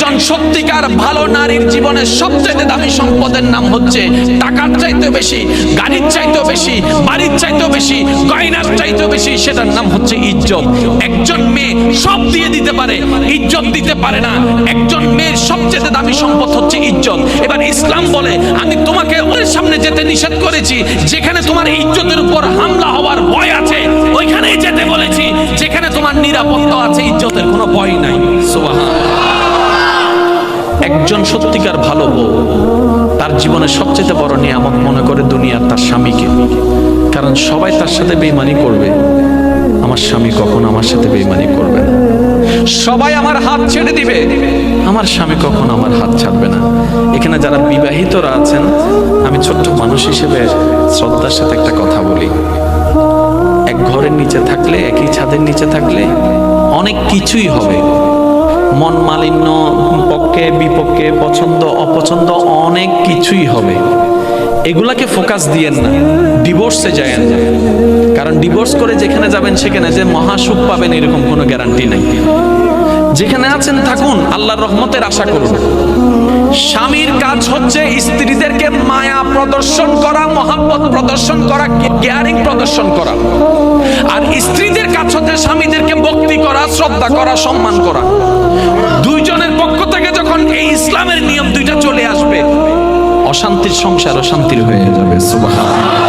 একজন সত্যিকার ভালো নারীর জীবনে সবচেয়ে দামি সম্পদের নাম হচ্ছে টাকার চাইতে বেশি, গাড়ির চাইতে বেশি, বাড়ির চাইতে বেশি, গয়নার চাইতে বেশি, সেটার নাম হচ্ছে ইজ্জত। একজন মেয়ে সব দিয়ে দিতে পারে, ইজ্জত দিতে পারে না। একজন মেয়ের সবচেয়ে দামি সম্পদ হচ্ছে ইজ্জত। এবার ইসলাম বলে আমি তোমাকে ওর সামনে যেতে নিষেধ করেছি যেখানে তোমার ইজ্জতের উপর হামলা হওয়ার ভয় আছে, ওইখানেই যেতে বলেছি যেখানে তোমার নিরাপত্তা আছে, ইজ্জতের কোনো ভয় নাই। সুবহানাল্লাহ। একজন সত্যিকার ভালো বউ তার জীবনে সবচেয়ে বড় নিয়ামত মনে করে দুনিয়ার তার স্বামীকে। কারণ সবাই তার সাথে বেঈমানি করবে, আমার স্বামী কখনো আমার সাথে বেঈমানি করবে না। সবাই আমার হাত ছেড়ে দিবে, আমার স্বামী কখনো আমার হাত ছাড়বে না। এখানে যারা বিবাহিতরা আছেন, আমি ছোট্ট মানুষ হিসেবে শ্রদ্ধার সাথে একটা কথা বলি। এক ঘরের নিচে থাকলে, একই ছাদের নিচে থাকলে অনেক কিছুই হবে, মন মালিন্য, পক্ষে বিপক্ষে, পছন্দ অপছন্দ অনেক কিছুই হবে। এগুলাকে ফোকাস দিয়েন না, ডিভোর্সে যায়েন না। কারণ ডিভোর্স করে যেখানে যাবেন সেখানে যে মহাসুখ পাবেন এরকম কোনো গ্যারান্টি নাই। যেখানে আছেন থাকুন, আল্লাহর রহমতের আশা করুন। স্বামীর কাজ হচ্ছে স্ত্রীদেরকে মায়া প্রদর্শন করা, মহাব্বত প্রদর্শন করা, কেয়ারিং প্রদর্শন করা। আর স্ত্রীদের কাজ হচ্ছে স্বামীদেরকে ভক্তি করা, শ্রদ্ধা করা, সম্মান করা। দুইজনের পক্ষ থেকে যখন এই ইসলামের নিয়ম দুইটা চলে আসবে, অশান্তির সংসার অশান্তির হয়ে যাবে। সুবহানাল্লাহ।